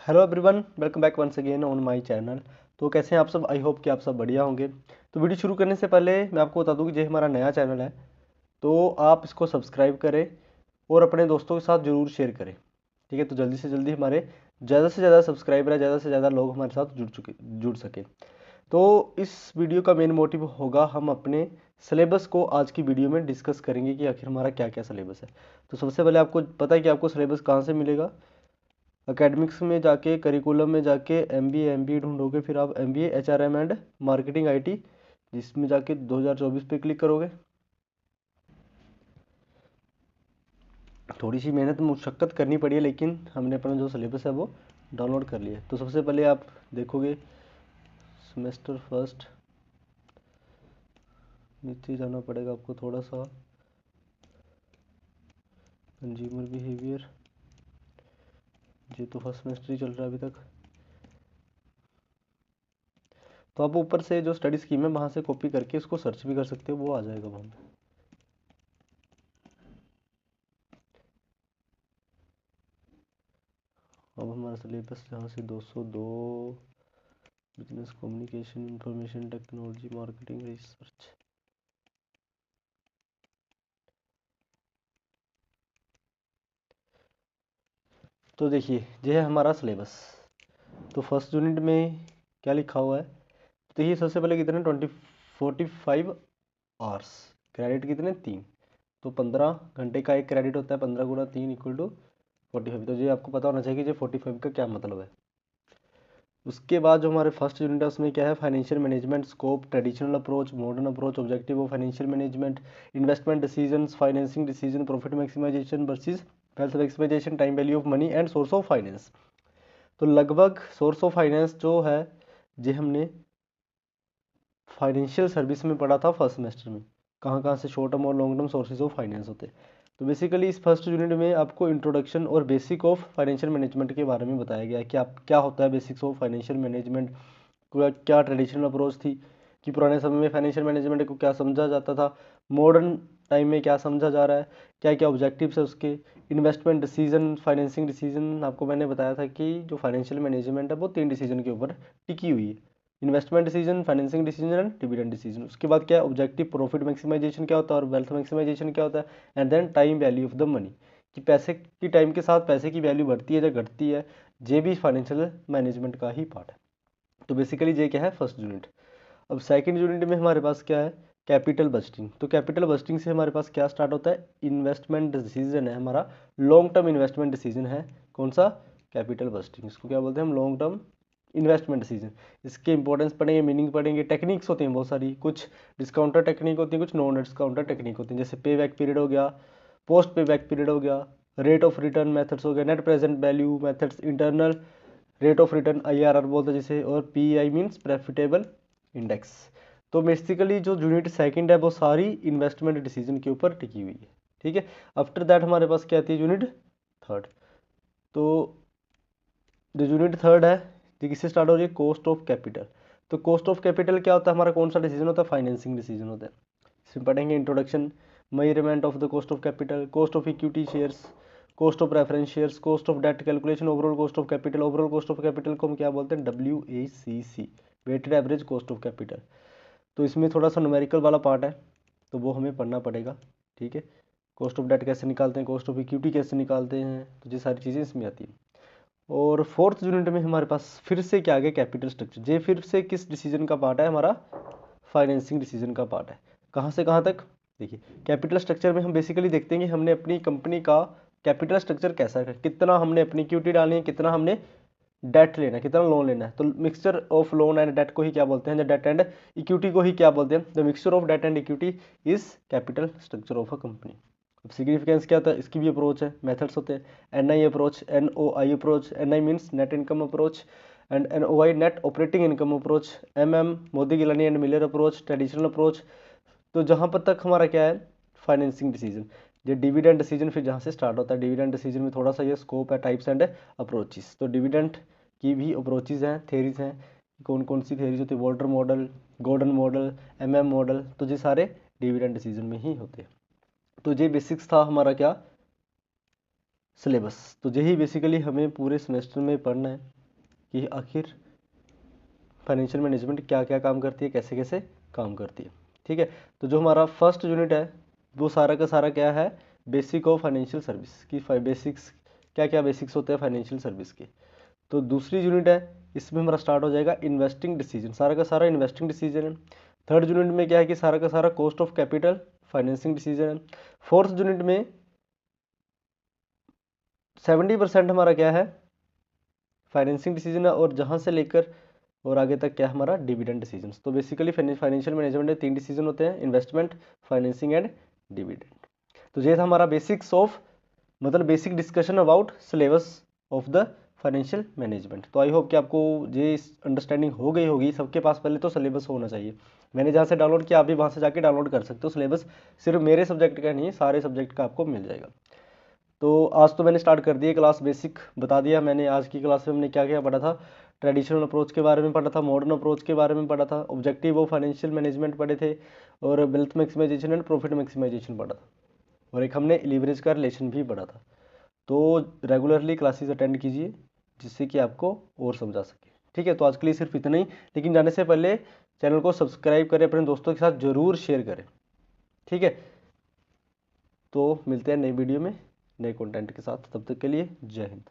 Hello everyone, welcome back once again on my channel. तो कैसे हैं आप सब? आई होप कि आप सब बढ़िया होंगे। तो वीडियो शुरू करने से पहले मैं आपको बता दूं कि ये हमारा नया चैनल है, तो आप इसको सब्सक्राइब करें और अपने दोस्तों के साथ ज़रूर शेयर करें। ठीक है, तो जल्दी से जल्दी हमारे ज़्यादा से ज़्यादा सब्सक्राइबर है, ज़्यादा से ज़्यादा लोग हमारे साथ जुड़ सके। तो इस वीडियो का मेन मोटिव होगा, हम अपने सिलेबस को आज की वीडियो में डिस्कस करेंगे कि आखिर हमारा क्या क्या सिलेबस है। तो सबसे पहले आपको पता है कि आपको सिलेबस कहाँ से मिलेगा। एकेडमिक्स में जाके, करिकुलम में जाके एमबीए ढूंढोगे, फिर आप MBA HRM and marketing IT, जिसमें जाके 2024 पे क्लिक करोगे। थोड़ी सी मेहनत मुशक्क़त करनी पड़ी है, लेकिन हमने अपना जो सिलेबस है वो डाउनलोड कर लिया है। तो सबसे पहले आप देखोगे सेमेस्टर फर्स्ट, नीचे जाना पड़ेगा आपको थोड़ा सा, कंज्यूमर बिहेवियर। ये तो फर्स्ट सेमेस्टर ही चल रहा है अभी तक। तो आप ऊपर से जो स्टडी स्कीम है वहाँ से कॉपी करके इसको सर्च भी कर सकते हो, वो आ जाएगा वहाँ पे। अब हमारा सिलेबस यहाँ से 202 business communication, information technology, marketing, research. तो देखिए, ये है हमारा सिलेबस। तो फर्स्ट यूनिट में क्या लिखा हुआ है? तो ये सबसे पहले कितने 45 आवर्स, क्रेडिट कितने 3, तो 15 घंटे का एक क्रेडिट होता है। 15 गुना 3 इक्वल टू 45। तो ये आपको पता होना चाहिए कि ये 45 का क्या मतलब है। उसके बाद जो हमारे फर्स्ट यूनिट है उसमें क्या है? Financial management scope, traditional approach, modern approach, objective of financial management, investment decisions, financing decision, profit maximisation versus wealth maximisation, time value of money and source of finance. तो लगभग सोर्स ऑफ फाइनेंस जो है ये हमने financial service में पढ़ा था first semester में, कहाँ कहाँ से शॉर्ट टर्म और long term sources of finance होते हैं। तो बेसिकली इस फर्स्ट यूनिट में आपको इंट्रोडक्शन और बेसिक ऑफ फाइनेंशियल मैनेजमेंट के बारे में बताया गया है कि आप क्या होता है बेसिक्स ऑफ फाइनेंशियल मैनेजमेंट, क्या ट्रेडिशनल अप्रोच थी कि पुराने समय में फाइनेंशियल मैनेजमेंट को क्या समझा जाता था, मॉडर्न टाइम में क्या समझा जा रहा है, क्या क्या ऑब्जेक्टिव्स है उसके, इन्वेस्टमेंट डिसीजन, फाइनेंसिंग डिसीजन। आपको मैंने बताया था कि जो फाइनेंशियल मैनेजमेंट है वो 3 डिसीजन के ऊपर टिकी हुई है, investment decision, financing decision and dividend decision. उसके बाद क्या है? ऑब्जेक्टिव, प्रॉफिट मैक्सिमाइजेशन क्या होता है और वेल्थ मैक्सिमाइजेशन क्या होता है, and then time value of the money, कि पैसे की टाइम के साथ पैसे की वैल्यू बढ़ती है या घटती है। ये भी फाइनेंशियल मैनेजमेंट का ही पार्ट है। तो बेसिकली ये क्या है? First unit. अब सेकंड यूनिट में हमारे पास क्या है? Capital budgeting. तो कैपिटल बजटिंग से हमारे पास क्या स्टार्ट होता है? इन्वेस्टमेंट डिसीजन है हमारा, लॉन्ग टर्म इन्वेस्टमेंट डिसीजन है। कौन सा? Capital budgeting. इसको क्या बोलते हैं हम? Long term investment decision. इसके इंपॉर्टेंस पढ़ेंगे, मीनिंग पढ़ेंगे, टेक्निक्स होती हैं बहुत सारी, कुछ डिस्काउंटर टेक्निक होती है, कुछ नॉन डिस्काउंटर टेक्निक होती है, जैसे पे बैक पीरियड हो गया, पोस्ट पे बैक पीरियड हो गया, रेट ऑफ रिटर्न मेथड्स हो गया, net present value methods, internal rate of return IRR बोलते हैं जिसे, और PI मीन्स प्रॉफिटेबल इंडेक्स। तो बेसिकली जो यूनिट सेकंड है वो सारी इन्वेस्टमेंट डिसीजन के ऊपर टिकी हुई है। ठीक है, आफ्टर दैट हमारे पास क्या आती है? Unit third. तो जो यूनिट थर्ड है ये किससे स्टार्ट हो रही है? Cost of capital. तो कॉस्ट ऑफ कैपिटल क्या होता है हमारा? कौन सा डिसीजन होता है? फाइनेंसिंग डिसीजन होता है। इसमें पढ़ेंगे introduction, measurement of the cost of capital, cost of equity shares, cost of preference shares, cost of debt calculation, overall cost of capital. Overall cost of capital को हम क्या बोलते हैं? WACC, weighted average cost of capital. तो इसमें थोड़ा सा numerical वाला पार्ट है, तो वो हमें पढ़ना पड़ेगा। ठीक है, कॉस्ट ऑफ डेट कैसे निकालते हैं, कॉस्ट ऑफ इक्विटी कैसे निकालते हैं, तो ये सारी चीज़ें इसमें आती हैं। और फोर्थ यूनिट में हमारे पास फिर से क्या आ गया? Capital structure. ये फिर से किस डिसीजन का पार्ट है? हमारा फाइनेंसिंग डिसीजन का पार्ट है। कहाँ से कहाँ तक? देखिए, कैपिटल स्ट्रक्चर में हम बेसिकली देखते हैं कि हमने अपनी कंपनी का कैपिटल स्ट्रक्चर कैसा है, कितना हमने अपनी इक्विटी डालनी है, कितना हमने डेट लेना है, कितना लोन लेना है। तो mixture of loan and debt को ही क्या बोलते हैं? डेट एंड इक्विटी को ही क्या बोलते हैं? The mixture of debt and equity is capital structure of a company. अब सिग्निफिकेंस क्या होता है? इसकी भी अप्रोच है, मेथड्स होते हैं। NI approach, NOI approach. NI means net income approach and NOI net operating income approach. Modigliani and Miller approach, traditional approach. तो जहाँ पर तक हमारा क्या है? Financing decision. ये डिविडेंड डिसीजन फिर जहाँ से स्टार्ट होता है। डिविडेंड डिसीजन में थोड़ा सा ये स्कोप है, टाइप्स एंड अप्रोचेस। तो डिविडेंड की भी अप्रोचेस हैं, थेरीज हैं। कौन कौन सी थेरीज होती है? Walter model, Gordon model, model. तो ये सारे डिविडेंड डिसीजन में ही होते हैं। तो ये बेसिक्स था हमारा क्या? सिलेबस। तो यही बेसिकली हमें पूरे सेमेस्टर में पढ़ना है। कि आखिर फाइनेंशियल मैनेजमेंट क्या क्या काम करती है, कैसे कैसे काम करती है। ठीक है, तो जो हमारा फर्स्ट यूनिट है वो सारा का सारा क्या है, बेसिक ऑफ फाइनेंशियल सर्विस की बेसिक्स, क्या क्या बेसिक्स होते हैं फाइनेंशियल सर्विस के। तो दूसरी यूनिट है, इसमें हमारा स्टार्ट हो जाएगा इन्वेस्टिंग डिसीजन, सारा का सारा इन्वेस्टिंग डिसीजन है। थर्ड यूनिट में क्या है कि सारा का सारा cost of capital financing decision है। फोर्थ यूनिट में 70% हमारा क्या है, फाइनेंसिंग डिसीजन है, और जहाँ से लेकर और आगे तक क्या हमारा डिविडेंड डिसीजन। तो बेसिकली फाइनेंशियल मैनेजमेंट में 3 डिसीजन होते हैं, इन्वेस्टमेंट, फाइनेंसिंग एंड डिविडेंड। तो ये था हमारा बेसिक्स ऑफ, मतलब basic discussion about syllabus of the financial management. तो आई होप कि आपको ये अंडरस्टैंडिंग हो गई होगी। सबके पास पहले तो सिलेबस होना चाहिए, मैंने जहाँ से डाउनलोड किया आप भी वहाँ से जाके डाउनलोड कर सकते हो। सिलेबस सिर्फ मेरे सब्जेक्ट का नहीं है, सारे सब्जेक्ट का आपको मिल जाएगा। तो आज तो मैंने स्टार्ट कर दिया क्लास, बेसिक बता दिया मैंने। आज की क्लास में हमने क्या क्या पढ़ा था, ट्रेडिशनल अप्रोच के बारे में पढ़ा था, मॉडर्न अप्रोच के बारे में पढ़ा था, ऑब्जेक्टिव ऑफ फाइनेंशियल मैनेजमेंट पढ़े थे, और wealth maximisation and profit maximisation पढ़ा था, और एक हमने लीवरेज का रिलेशन भी पढ़ा था। तो रेगुलरली क्लासेस अटेंड कीजिए जिससे कि आपको और समझा सके। ठीक है, तो आज के लिए सिर्फ इतना ही, लेकिन जाने से पहले चैनल को सब्सक्राइब करें, अपने दोस्तों के साथ ज़रूर शेयर करें। ठीक है, तो मिलते हैं नई वीडियो में नए कंटेंट के साथ, तब तक के लिए जय हिंद।